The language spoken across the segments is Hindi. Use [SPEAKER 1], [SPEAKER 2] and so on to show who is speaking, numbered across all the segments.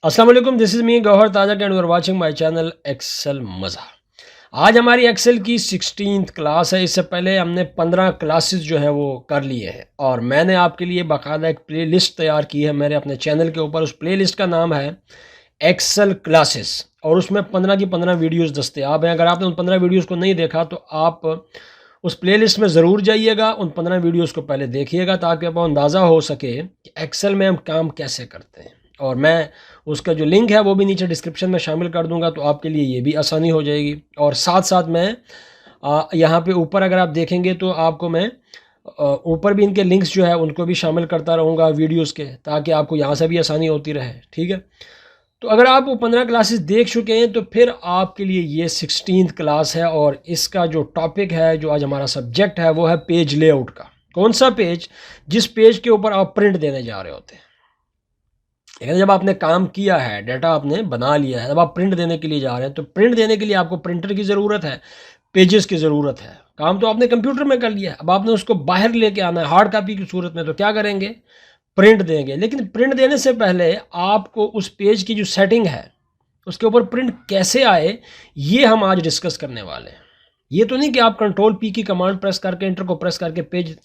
[SPEAKER 1] अस्सलाम वालेकुम, this is me Gauhar Tajak and you are watching my channel Excel Maza. आज हमारी एक्सेल की 16th क्लास है। इससे पहले हमने 15 क्लासेस जो है वो कर लिए हैं और मैंने आपके लिए बाकायदा एक प्लेलिस्ट तैयार की है मेरे अपने चैनल के ऊपर। उस प्लेलिस्ट का नाम है एक्सेल क्लासेस और उसमें 15 की 15 वीडियोज़ दस्तयाब हैं। अगर आपने उन 15 वीडियोज़ को नहीं देखा तो आप उस प्लेलिस्ट में ज़रूर जाइएगा, उन 15 वीडियोज़ को पहले देखिएगा ताकि आपको अंदाज़ा हो सके कि एक्सेल में हम काम कैसे करते हैं। और मैं उसका जो लिंक है वो भी नीचे डिस्क्रिप्शन में शामिल कर दूंगा, तो आपके लिए ये भी आसानी हो जाएगी। और साथ साथ मैं यहाँ पे ऊपर अगर आप देखेंगे तो आपको मैं ऊपर भी इनके लिंक्स जो है उनको भी शामिल करता रहूँगा वीडियोस के, ताकि आपको यहाँ से भी आसानी होती रहे। ठीक है, तो अगर आप वो 15 क्लासेस देख चुके हैं तो फिर आपके लिए ये 16th क्लास है और इसका जो टॉपिक है, जो आज हमारा सब्जेक्ट है, वो है पेज लेआउट का। कौन सा पेज? जिस पेज के ऊपर आप प्रिंट देने जा रहे होते हैं। लेकिन जब आपने काम किया है, डाटा आपने बना लिया है, जब आप प्रिंट देने के लिए जा रहे हैं तो प्रिंट देने के लिए आपको प्रिंटर की ज़रूरत है, पेजेस की ज़रूरत है। काम तो आपने कंप्यूटर में कर लिया है, अब आपने उसको बाहर लेके आना है हार्ड कॉपी की सूरत में, तो क्या करेंगे? प्रिंट देंगे। लेकिन प्रिंट देने से पहले आपको उस पेज की जो सेटिंग है उसके ऊपर प्रिंट कैसे आए, ये हम आज डिस्कस करने वाले हैं। ये तो नहीं कि आप कंट्रोल पी की कमांड प्रेस करके, एंटर को प्रेस करके पेज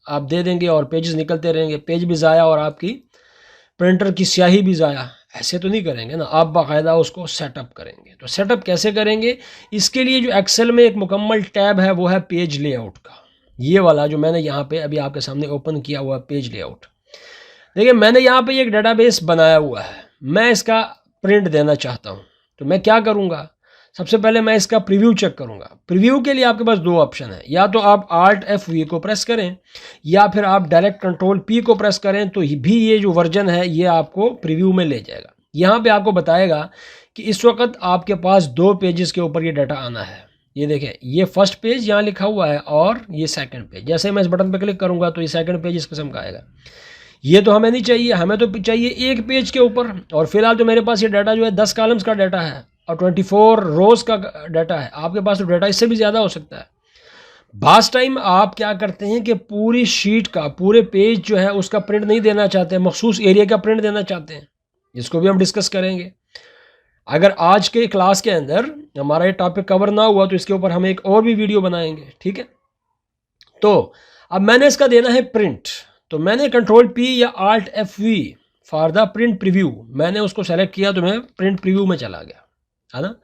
[SPEAKER 1] आप दे देंगे और पेजेस निकलते रहेंगे, पेज भी ज़ाया और आपकी प्रिंटर की स्याही भी ज़ाया। ऐसे तो नहीं करेंगे ना, आप बाकायदा उसको सेटअप करेंगे। तो सेटअप कैसे करेंगे? इसके लिए जो एक्सेल में एक मुकम्मल टैब है वो है पेज लेआउट का। ये वाला जो मैंने यहाँ पे अभी आपके सामने ओपन किया हुआ है, पेज लेआउट। देखिए, मैंने यहाँ पे एक डेटाबेस बनाया हुआ है, मैं इसका प्रिंट देना चाहता हूँ। तो मैं क्या करूँगा? सबसे पहले मैं इसका प्रीव्यू चेक करूँगा। प्रीव्यू के लिए आपके पास दो ऑप्शन है, या तो आप Alt F को प्रेस करें या फिर आप डायरेक्ट कंट्रोल P को प्रेस करें, तो भी ये जो वर्जन है ये आपको प्रीव्यू में ले जाएगा। यहाँ पे आपको बताएगा कि इस वक्त आपके पास दो पेजेस के ऊपर ये डाटा आना है। ये देखें, ये फर्स्ट पेज यहाँ लिखा हुआ है और ये सेकंड पेज। जैसे मैं इस बटन पर क्लिक करूँगा तो ये सेकंड पेज इस किस्म का आएगा। ये तो हमें नहीं चाहिए, हमें तो चाहिए एक पेज के ऊपर। और फिलहाल तो मेरे पास ये डाटा जो है 10 कॉलम्स का डाटा है और 24 रोज का डाटा है। आपके पास तो डाटा इससे भी ज़्यादा हो सकता है। बास टाइम आप क्या करते हैं कि पूरी शीट का, पूरे पेज जो है उसका प्रिंट नहीं देना चाहते, मखसूस एरिया का प्रिंट देना चाहते हैं, जिसको भी हम डिस्कस करेंगे। अगर आज के क्लास के अंदर हमारा ये टॉपिक कवर ना हुआ तो इसके ऊपर हम एक और भी वीडियो बनाएंगे। ठीक है, तो अब मैंने इसका देना है प्रिंट। तो मैंने कंट्रोल P या Alt F for the print preview, मैंने उसको सेलेक्ट किया तो मैं प्रिंट प्रीव्यू में चला गया, है ना।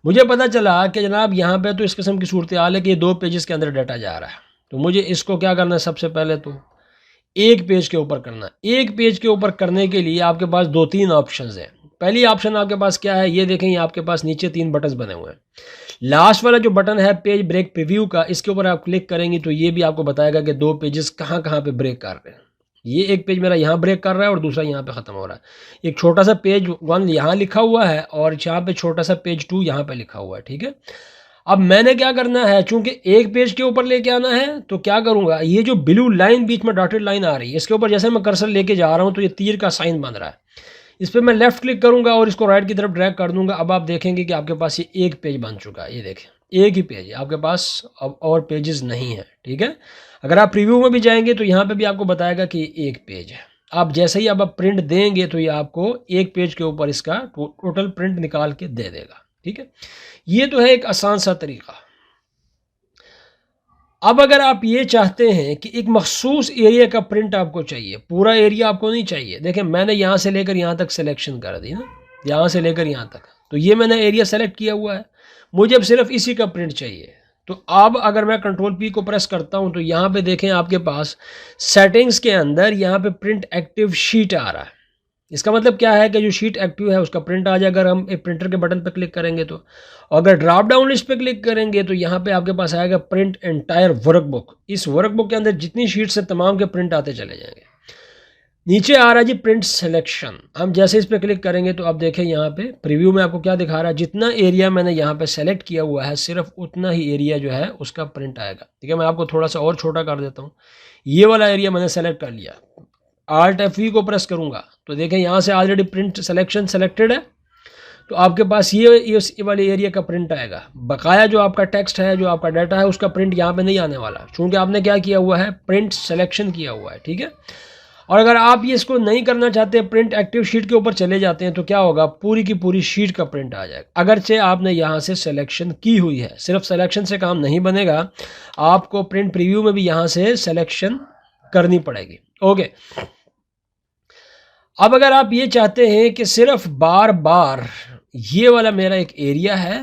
[SPEAKER 1] मुझे पता चला कि जनाब यहाँ पे तो इस किस्म की सूरत हाल है कि ये दो पेजेस के अंदर डाटा जा रहा है। तो मुझे इसको क्या करना है? सबसे पहले तो एक पेज के ऊपर करना। एक पेज के ऊपर करने के लिए आपके पास दो तीन ऑप्शंस हैं। पहली ऑप्शन आपके पास क्या है? ये देखें, ये आपके पास नीचे तीन बटन बने हुए हैं। लास्ट वाला जो बटन है पेज ब्रेक प्रीव्यू का, इसके ऊपर आप क्लिक करेंगे तो ये भी आपको बताएगा कि दो पेजेस कहाँ कहाँ पे ब्रेक कर रहे हैं। ये एक पेज मेरा यहाँ ब्रेक कर रहा है और दूसरा यहाँ पे ख़त्म हो रहा है। एक छोटा सा पेज 1 यहाँ लिखा हुआ है और यहाँ पे छोटा सा पेज 2 यहाँ पे लिखा हुआ है। ठीक है, अब मैंने क्या करना है, चूंकि एक पेज के ऊपर लेके आना है तो क्या करूँगा, ये जो ब्लू लाइन बीच में डॉटेड लाइन आ रही है इसके ऊपर जैसे मैं कर्सर लेके जा रहा हूँ तो ये तीर का साइन बन रहा है। इस पर मैं लेफ़्ट क्लिक करूंगा और इसको राइट की तरफ ड्रैग कर दूंगा। अब आप देखेंगे कि आपके पास ये एक पेज बन चुका है। ये देखें, एक ही पेज है आपके पास, अब और पेजेस नहीं है। ठीक है, अगर आप प्रीव्यू में भी जाएंगे तो यहाँ पे भी आपको बताएगा कि एक पेज है। आप जैसे ही अब आप प्रिंट देंगे तो ये आपको एक पेज के ऊपर इसका टोटल प्रिंट निकाल के दे देगा। ठीक है, ये तो है एक आसान सा तरीका। अब अगर आप ये चाहते हैं कि एक मखसूस एरिया का प्रिंट आपको चाहिए, पूरा एरिया आपको नहीं चाहिए। देखें, मैंने यहाँ से लेकर यहाँ तक सिलेक्शन कर दी ना, यहाँ से लेकर यहाँ तक, तो ये मैंने एरिया सेलेक्ट किया हुआ है। मुझे अब सिर्फ इसी का प्रिंट चाहिए। तो अब अगर मैं कंट्रोल P को प्रेस करता हूँ तो यहाँ पे देखें आपके पास सेटिंग्स के अंदर यहाँ पे प्रिंट एक्टिव शीट आ रहा है। इसका मतलब क्या है कि जो शीट एक्टिव है उसका प्रिंट आ जाए अगर हम एक प्रिंटर के बटन पर क्लिक करेंगे तो। अगर ड्रॉप डाउन लिस्ट पे क्लिक करेंगे तो यहाँ पे आपके पास आएगा प्रिंट एंटायर वर्कबुक। इस वर्कबुक के अंदर जितनी शीट्स है तमाम के प्रिंट आते चले जाएंगे। नीचे आ रहा है जी प्रिंट सिलेक्शन। हम जैसे इस पर क्लिक करेंगे तो आप देखें यहाँ पे प्रीव्यू में आपको क्या दिखा रहा है, जितना एरिया मैंने यहाँ पे सेलेक्ट किया हुआ है सिर्फ उतना ही एरिया जो है उसका प्रिंट आएगा। ठीक है, मैं आपको थोड़ा सा और छोटा कर देता हूँ। ये वाला एरिया मैंने सेलेक्ट कर लिया, Alt F को प्रेस करूंगा तो देखें यहाँ से ऑलरेडी प्रिंट सिलेक्शन सेलेक्टेड है। तो आपके पास ये वाले एरिया का प्रिंट आएगा। बकाया जो आपका टेक्स्ट है, जो आपका डाटा है, उसका प्रिंट यहाँ पे नहीं आने वाला, क्योंकि आपने क्या किया हुआ है, प्रिंट सिलेक्शन किया हुआ है। ठीक है, और अगर आप ये इसको नहीं करना चाहते, प्रिंट एक्टिव शीट के ऊपर चले जाते हैं, तो क्या होगा, पूरी की पूरी शीट का प्रिंट आ जाएगा। अगरचे आपने यहाँ से सिलेक्शन की हुई है, सिर्फ सिलेक्शन से काम नहीं बनेगा, आपको प्रिंट प्रीव्यू में भी यहाँ से सिलेक्शन करनी पड़ेगी। ओके, अब अगर आप ये चाहते हैं कि सिर्फ बार बार ये वाला मेरा एक एरिया है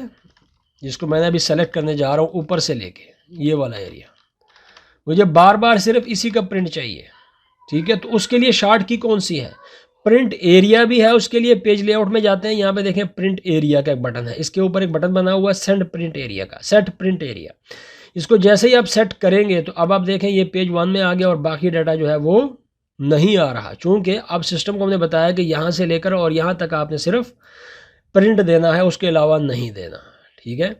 [SPEAKER 1] जिसको मैंने अभी सेलेक्ट करने जा रहा हूँ, ऊपर से लेके ये वाला एरिया, मुझे बार बार सिर्फ इसी का प्रिंट चाहिए, ठीक है, तो उसके लिए शॉर्ट की कौन सी है, प्रिंट एरिया भी है। उसके लिए पेज लेआउट में जाते हैं, यहाँ पे देखें प्रिंट एरिया का एक बटन है, इसके ऊपर एक बटन बना हुआ है सेंड प्रिंट एरिया का, सेट प्रिंट एरिया। इसको जैसे ही आप सेट करेंगे तो अब आप देखें ये पेज 1 में आ गया और बाकी डाटा जो है वो नहीं आ रहा, चूँकि अब सिस्टम को हमने बताया कि यहाँ से लेकर और यहाँ तक आपने सिर्फ प्रिंट देना है, उसके अलावा नहीं देना, ठीक है।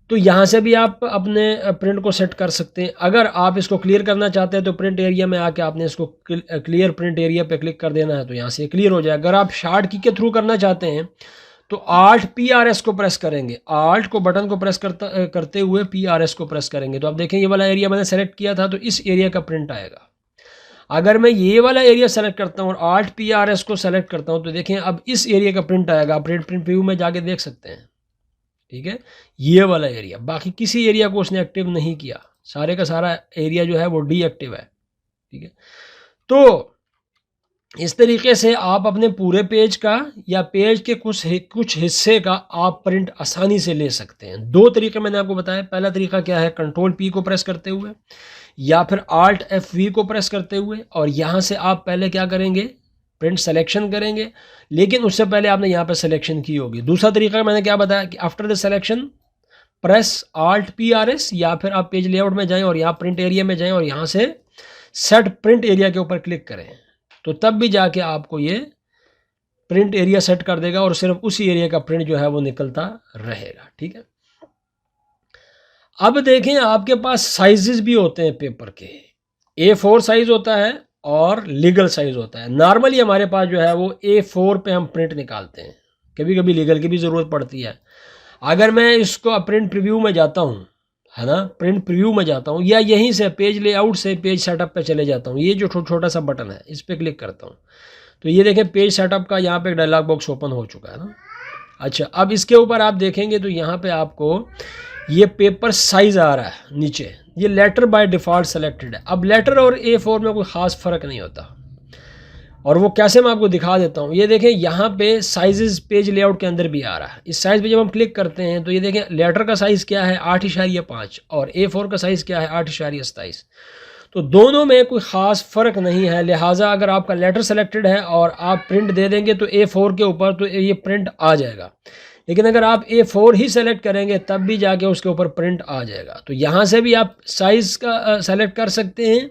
[SPEAKER 1] तो यहाँ से भी आप अपने प्रिंट को सेट कर सकते हैं। अगर आप इसको क्लियर करना चाहते हैं तो प्रिंट एरिया में आके आपने इसको क्लियर प्रिंट एरिया पे क्लिक कर देना है, तो यहाँ से क्लियर हो जाए। अगर आप शॉर्ट की के थ्रू करना चाहते हैं तो Alt PRS को प्रेस करेंगे, Alt को बटन को प्रेस करते हुए PRS को प्रेस करेंगे, तो आप देखें ये वाला एरिया मैंने सेलेक्ट किया था तो इस एरिया का प्रिंट आएगा। अगर मैं ये वाला एरिया सेलेक्ट करता हूँ और Alt PRS को सेलेक्ट करता हूँ तो देखें अब इस एरिया का प्रिंट आएगा। आप प्रिंट व्यू में जाके देख सकते हैं, ठीक है, ये वाला एरिया। बाकी किसी एरिया को उसने एक्टिव नहीं किया, सारे का सारा एरिया जो है वो डीएक्टिव है, ठीक है। तो इस तरीके से आप अपने पूरे पेज का या पेज के कुछ हिस्से का आप प्रिंट आसानी से ले सकते हैं। 2 तरीके मैंने आपको बताया। पहला तरीका क्या है, कंट्रोल P को प्रेस करते हुए या फिर Alt FV को प्रेस करते हुए, और यहाँ से आप पहले क्या करेंगे, प्रिंट सिलेक्शन करेंगे, लेकिन उससे पहले आपने यहाँ पर सिलेक्शन की होगी। दूसरा तरीका मैंने क्या बताया कि after the selection press Alt PRS, या फिर आप पेज लेआउट में जाएं और यहाँ प्रिंट एरिया में जाएं और यहाँ से सेट प्रिंट एरिया के ऊपर क्लिक करें, तो तब भी जाके आपको ये प्रिंट एरिया सेट कर देगा और सिर्फ उसी एरिया का प्रिंट जो है वो निकलता रहेगा, ठीक है। अब देखें आपके पास साइजेस भी होते हैं पेपर के, A4 साइज होता है और लीगल साइज होता है। नॉर्मली हमारे पास जो है वो A4 पे हम प्रिंट निकालते हैं, कभी कभी लीगल की भी ज़रूरत पड़ती है। अगर मैं इसको प्रिंट प्रीव्यू में जाता हूँ, है ना, प्रिंट प्रीव्यू में जाता हूँ या यहीं से पेज लेआउट से पेज सेटअप पे चले जाता हूँ, ये जो छोटा सा बटन है इस पर क्लिक करता हूँ, तो ये देखें पेज सेटअप का यहाँ पे एक डायलॉग बॉक्स ओपन हो चुका है ना। अच्छा, अब इसके ऊपर आप देखेंगे तो यहाँ पे आपको ये पेपर साइज आ रहा है नीचे, ये लेटर बाय डिफ़ॉल्ट सेलेक्टेड है। अब लेटर और A4 में कोई ख़ास फ़र्क नहीं होता, और वो कैसे मैं आपको दिखा देता हूँ। ये देखें यहाँ पे साइजेस पेज लेआउट के अंदर भी आ रहा है। इस साइज़ पे जब हम क्लिक करते हैं तो ये देखें लेटर का साइज़ क्या है 8.5 और A4 का साइज़ क्या है 8.27। तो दोनों में कोई ख़ास फ़र्क नहीं है, लिहाजा अगर आपका लेटर सेलेक्टेड है और आप प्रिंट दे देंगे तो A4 के ऊपर तो ये प्रिंट आ जाएगा, लेकिन अगर आप A4 ही सेलेक्ट करेंगे तब भी जाके उसके ऊपर प्रिंट आ जाएगा। तो यहाँ से भी आप साइज़ का सेलेक्ट कर सकते हैं,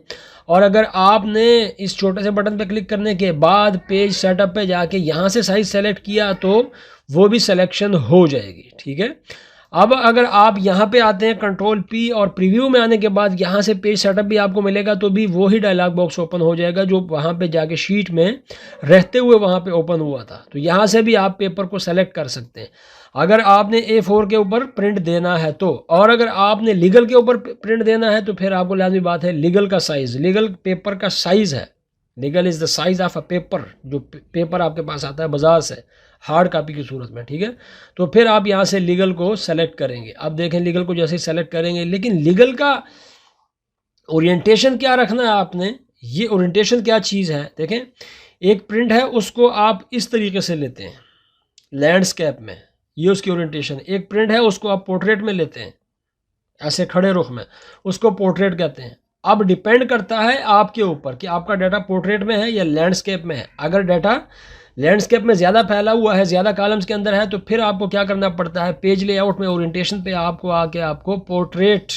[SPEAKER 1] और अगर आपने इस छोटे से बटन पे क्लिक करने के बाद पेज सेटअप पे जाके यहाँ से साइज़ सेलेक्ट किया तो वो भी सिलेक्शन हो जाएगी, ठीक है। अब अगर आप यहाँ पे आते हैं कंट्रोल P और प्रीव्यू में आने के बाद यहाँ से पेज सेटअप भी आपको मिलेगा, तो भी वो ही डायलॉग बॉक्स ओपन हो जाएगा जो वहाँ पे जाके शीट में रहते हुए वहाँ पे ओपन हुआ था। तो यहाँ से भी आप पेपर को सेलेक्ट कर सकते हैं अगर आपने A4 के ऊपर प्रिंट देना है तो। और अगर आपने लीगल के ऊपर प्रिंट देना है तो फिर आपको लाजमी बात है लीगल का साइज़, लीगल पेपर का साइज़ है, legal is the size of a paper, जो पेपर आपके पास आता है बाजार से हार्ड कापी की सूरत में, ठीक है। तो फिर आप यहाँ से लीगल को सेलेक्ट करेंगे। अब देखें लीगल को जैसे ही सेलेक्ट करेंगे, लेकिन लीगल का ओरिएंटेशन क्या रखना है आपने, ये ओरिएंटेशन क्या चीज़ है। देखें एक प्रिंट है उसको आप इस तरीके से लेते हैं लैंडस्केप में, ये उसकी ओरिएंटेशन। एक प्रिंट है उसको आप पोर्ट्रेट में लेते हैं ऐसे खड़े रुख में, उसको पोर्ट्रेट कहते हैं। अब डिपेंड करता है आपके ऊपर कि आपका डाटा पोर्ट्रेट में है या लैंडस्केप में है। अगर डाटा लैंडस्केप में ज़्यादा फैला हुआ है, ज़्यादा कॉलम्स के अंदर है, तो फिर आपको क्या करना पड़ता है, पेज लेआउट में ओरिएंटेशन पे आपको आके आपको पोर्ट्रेट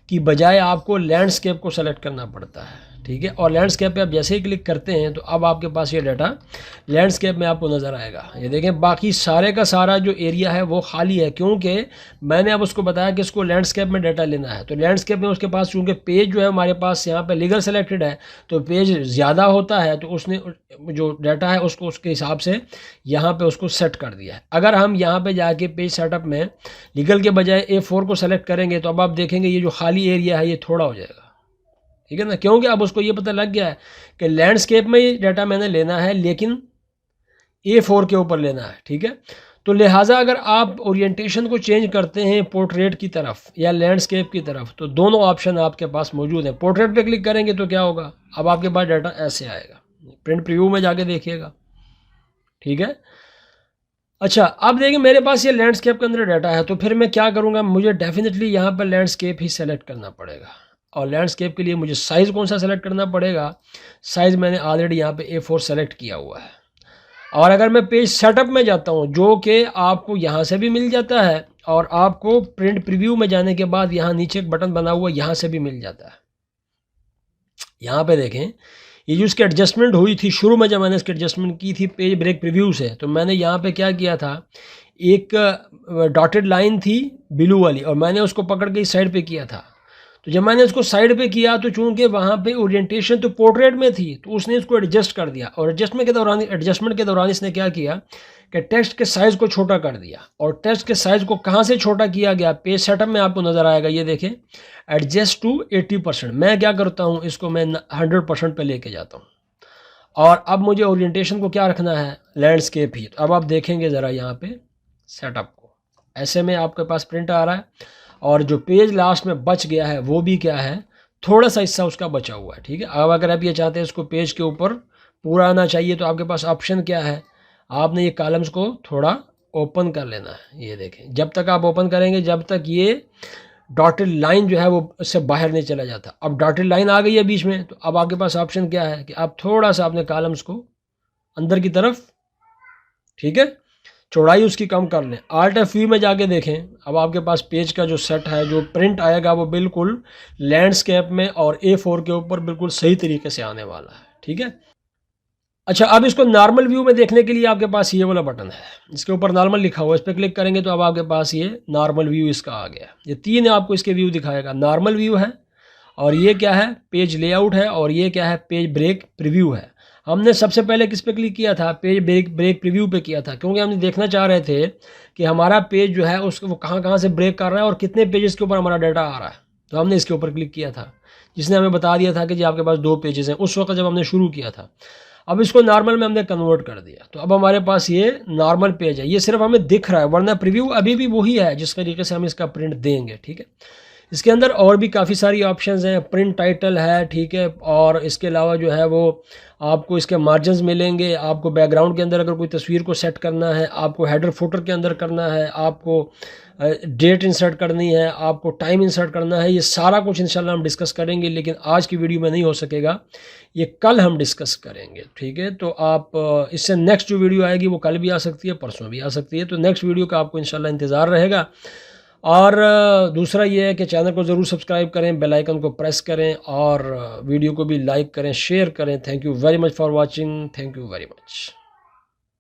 [SPEAKER 1] की बजाय आपको लैंडस्केप को सेलेक्ट करना पड़ता है, ठीक है। और लैंडस्केप पे आप जैसे ही क्लिक करते हैं तो अब आपके पास ये डाटा लैंडस्केप में आपको नज़र आएगा। ये देखें बाकी सारे का सारा जो एरिया है वो खाली है, क्योंकि मैंने अब उसको बताया कि इसको लैंडस्केप में डाटा लेना है। तो लैंडस्केप में उसके पास चूँकि पेज जो है हमारे पास यहाँ पे लीगल सेलेक्टेड है तो पेज ज़्यादा होता है, तो उसने जो डाटा है उसको उसके हिसाब से यहाँ पे उसको सेट कर दिया है। अगर हम यहाँ पे जाके पेज सेटअप में लीगल के बजाय A4 को सेलेक्ट करेंगे तो अब आप देखेंगे ये जो खाली एरिया है ये थोड़ा हो जाएगा, ठीक है ना, क्योंकि अब उसको ये पता लग गया है कि लैंडस्केप में ही डाटा मैंने लेना है लेकिन A4 के ऊपर लेना है। ठीक है, तो लिहाजा अगर आप ओरिएंटेशन को चेंज करते हैं पोर्ट्रेट की तरफ या लैंडस्केप की तरफ, तो दोनों ऑप्शन आपके पास मौजूद हैं। पोर्ट्रेट पे क्लिक करेंगे तो क्या होगा, अब आपके पास डाटा ऐसे आएगा, प्रिंट प्रीव्यू में जाके देखिएगा। ठीक है, अच्छा अब देखिए मेरे पास ये लैंडस्केप के अंदर डाटा है, तो फिर मैं क्या करूँगा, मुझे डेफिनेटली यहाँ पर लैंडस्केप ही सेलेक्ट करना पड़ेगा। और लैंडस्केप के लिए मुझे साइज़ कौन सा सेलेक्ट करना पड़ेगा, साइज़ मैंने ऑलरेडी यहाँ पे A4 सेलेक्ट किया हुआ है। और अगर मैं पेज सेटअप में जाता हूँ, जो कि आपको यहाँ से भी मिल जाता है और आपको प्रिंट प्रीव्यू में जाने के बाद यहाँ नीचे एक बटन बना हुआ यहाँ से भी मिल जाता है। यहाँ पे देखें, ये जो इसकी एडजस्टमेंट हुई थी शुरू में, जब मैंने इसकी एडजस्टमेंट की थी पेज ब्रेक प्रीव्यू से, तो मैंने यहाँ पे क्या किया था, एक डॉटेड लाइन थी ब्लू वाली और मैंने उसको पकड़ के इस साइड पे किया था। तो जब मैंने उसको साइड पे किया तो चूंकि वहाँ पे ओरिएंटेशन तो पोर्ट्रेट में थी, तो उसने इसको एडजस्ट कर दिया और एडजस्टमेंट के दौरान इसने क्या किया कि टेक्स्ट के साइज़ को छोटा कर दिया। और टेक्स्ट के साइज़ को कहाँ से छोटा किया गया, पेज सेटअप में आपको नज़र आएगा, ये देखें एडजस्ट टू 80%। मैं क्या करता हूँ, इसको मैं 100% पे लेके जाता हूँ और अब मुझे ओरिएंटेशन को क्या रखना है, लैंडस्केप ही। तो अब आप देखेंगे ज़रा यहाँ पे सेटअप को, ऐसे में आपके पास प्रिंट आ रहा है और जो पेज लास्ट में बच गया है वो भी क्या है, थोड़ा सा हिस्सा उसका बचा हुआ है। ठीक है, अब अगर आप ये चाहते हैं इसको पेज के ऊपर पूरा आना चाहिए, तो आपके पास ऑप्शन क्या है, आपने ये कॉलम्स को थोड़ा ओपन कर लेना है। ये देखें, जब तक आप ओपन करेंगे जब तक ये डॉटेड लाइन जो है वो उससे बाहर नहीं चला जाता। अब डॉटेड लाइन आ गई है बीच में, तो अब आपके पास ऑप्शन क्या है कि आप थोड़ा सा अपने कॉलम्स को अंदर की तरफ, ठीक है, चौड़ाई उसकी कम कर लें। आल्ट F में जाके देखें, अब आपके पास पेज का जो सेट है, जो प्रिंट आएगा वो बिल्कुल लैंडस्केप में और A4 के ऊपर बिल्कुल सही तरीके से आने वाला है। ठीक है, अच्छा अब इसको नॉर्मल व्यू में देखने के लिए आपके पास ये वाला बटन है, इसके ऊपर नॉर्मल लिखा हुआ है, इस पर क्लिक करेंगे तो अब आपके पास ये नॉर्मल व्यू इसका आ गया। ये तीन आपको इसके व्यू दिखाएगा, नॉर्मल व्यू है और ये क्या है, पेज लेआउट है और ये क्या है, पेज ब्रेक प्रीव्यू है। हमने सबसे पहले किस पे क्लिक किया था, पेज ब्रेक प्रीव्यू पे किया था, क्योंकि हमने देखना चाह रहे थे कि हमारा पेज जो है उसको वो कहाँ कहाँ से ब्रेक कर रहा है और कितने पेजेस के ऊपर हमारा डाटा आ रहा है। तो हमने इसके ऊपर क्लिक किया था, जिसने हमें बता दिया था कि जी आपके पास 2 पेजेस हैं उस वक्त जब हमने शुरू किया था। अब इसको नॉर्मल में हमने कन्वर्ट कर दिया, तो अब हमारे पास ये नॉर्मल पेज है। ये सिर्फ हमें दिख रहा है, वरना प्रीव्यू अभी भी वही है जिस तरीके से हम इसका प्रिंट देंगे। ठीक है, इसके अंदर और भी काफ़ी सारी ऑप्शंस हैं, प्रिंट टाइटल है, ठीक है, और इसके अलावा जो है वो आपको इसके मार्जिन्स मिलेंगे। आपको बैकग्राउंड के अंदर अगर कोई तस्वीर को सेट करना है, आपको हेडर फुटर के अंदर करना है, आपको डेट इंसर्ट करनी है, आपको टाइम इंसर्ट करना है, ये सारा कुछ इंशाल्लाह हम डिस्कस करेंगे, लेकिन आज की वीडियो में नहीं हो सकेगा, ये कल हम डिस्कस करेंगे। ठीक है, तो आप इससे नेक्स्ट जो वीडियो आएगी वो कल भी आ सकती है, परसों भी आ सकती है, तो नेक्स्ट वीडियो का आपको इंशाल्लाह इंतज़ार रहेगा। और दूसरा ये है कि चैनल को ज़रूर सब्सक्राइब करें, बेल आइकन को प्रेस करें और वीडियो को भी लाइक करें, शेयर करें। Thank you very much for watching, thank you very much.